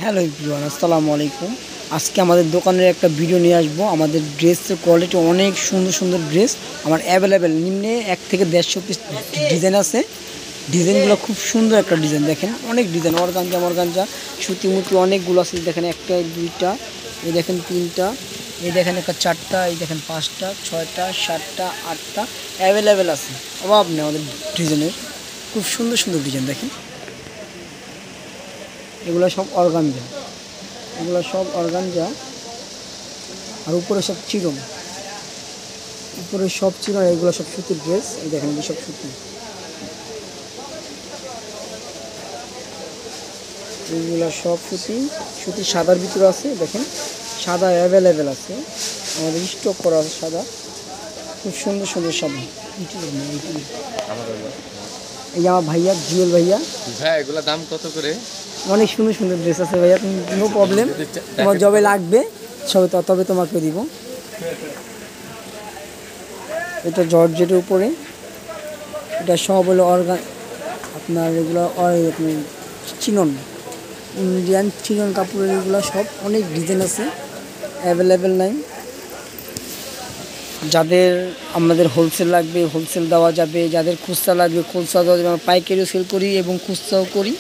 Hello everyone, আসসালামু আলাইকুম। আজকে আমাদের দোকানের একটা ভিডিও নিয়ে আসবো। আমাদের ড্রেসের কোয়ালিটি অনেক সুন্দর সুন্দর ড্রেস আমার অ্যাভেলেবেল। নিম্নে 1 থেকে 150 পিস ডিজাইন আছে। ডিজাইনগুলো খুব সুন্দর একটা ডিজাইন, দেখেন অনেক ডিজাইন, অর্গানজা সুতি মুতি অনেকগুলো আছে। দেখেন একটা, দুইটা, এই দেখেন তিনটা, এই দেখেন একটা চারটা, এই দেখেন 5টা, 6টা, 7টা, 8টা অ্যাভেলেবেল আছে। অভাব নেই আমাদের ডিজাইনের, খুব সুন্দর সুন্দর ডিজাইন। দেখেন এগুলো সব অর্গানজা, আর উপরে সব চিরন, এগুলো সব সুতির ড্রেস। এই দেখেন এগুলো সব সুতি, এইগুলো সব সুতি সাদার ভিতরে আছে। দেখেন সাদা অ্যাভেলেবেল আছে, আমাদের স্টক করা আছে সাদা, খুব সুন্দর সুন্দর সাদা। এই যে আমার ভাইয়া জুয়েল ভাইয়া, এগুলা দাম কত করে? অনেক সুন্দর সুন্দর ড্রেস আছে ভাইয়া, তুমি নো প্রবলেম, তোমার যবে লাগবে তবে তোমাকে দিব। এটা জর্জেটের উপরে, এটা সব হলো আপনার এগুলো চিনন, ইন্ডিয়ান চিনন কাপড়ের, এগুলো সব অনেক ডিজাইন আছে, অ্যাভেলেবেল নাই। যাদের আমাদের হোলসেল লাগবে হোলসেল দেওয়া যাবে, যাদের খুচরা লাগবে খুচরা দেওয়া যাবে। আমরা পাইকারিও সেল করি এবং খুচরাও করি।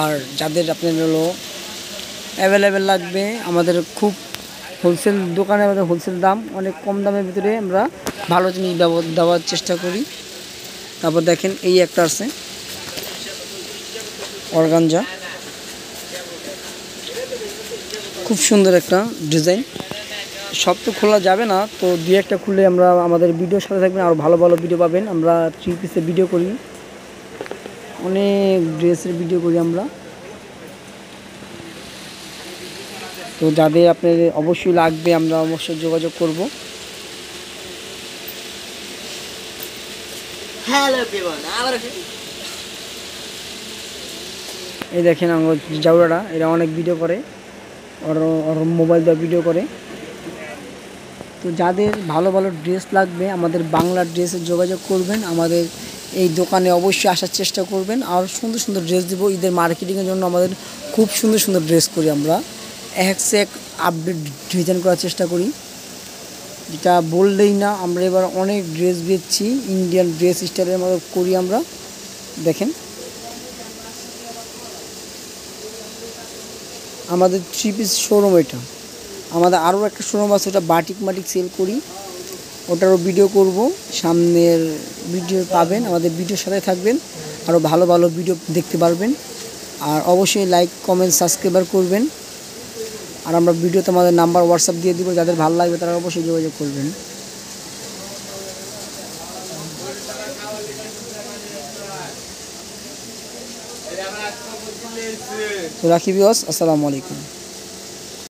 আর যাদের আপনার হলো অ্যাভেলেবেল লাগবে, আমাদের খুব হোলসেল দোকানে, আমাদের হোলসেল দাম অনেক কম দামের ভিতরে আমরা ভালো জিনিস দেওয়ার চেষ্টা করি। তারপর দেখেন এই একটা আছে অর্গানজা, খুব সুন্দর একটা ডিজাইন। সব তো খোলা যাবে না, তো 2-1টা খুলে আমরা আমাদের ভিডিওর সাথে থাকবেন, আরও ভালো ভালো ভিডিও পাবেন। আমরা 3 পিসের ভিডিও করি, অনেক ড্রেসের ভিডিও করি আমরা। তো যাদের আপনার অবশ্যই লাগবে, আমরা অবশ্যই যোগাযোগ করব। এই দেখেন আমার জাউরাটা, এরা অনেক ভিডিও করে, ওর মোবাইল দিয়ে ভিডিও করে। তো যাদের ভালো ভালো ড্রেস লাগবে, আমাদের বাংলা ড্রেসে যোগাযোগ করবেন। আমাদের এই দোকানে অবশ্যই আসার চেষ্টা করবেন, আর সুন্দর সুন্দর ড্রেস দেবো। ঈদের মার্কেটিংয়ের জন্য আমাদের খুব সুন্দর সুন্দর ড্রেস করি আমরা, এক সে এক আপডেট ডিজাইন করার চেষ্টা করি, যেটা বললেই না। আমরা এবার অনেক ড্রেস বেচছি, ইন্ডিয়ান ড্রেস স্টাইলের মতো করি আমরা। দেখেন আমাদের 3 পিস শোরুম, এটা আমাদের আরও একটা শোরুম আছে, ওটা বাটিক সেল করি, ওটারও ভিডিও করব। সামনের ভিডিও পাবেন, আমাদের ভিডিওর সাথে থাকবেন, আরও ভালো ভালো ভিডিও দেখতে পারবেন। আর অবশ্যই লাইক কমেন্ট সাবস্ক্রাইবার করবেন। আর আমরা ভিডিওতে আমাদের নাম্বার হোয়াটসঅ্যাপ দিয়ে দিব, যাদের ভালো লাগবে তারা অবশ্যই যোগাযোগ করবেন। তো রাখি বিয়স, আসসালামু আলাইকুম।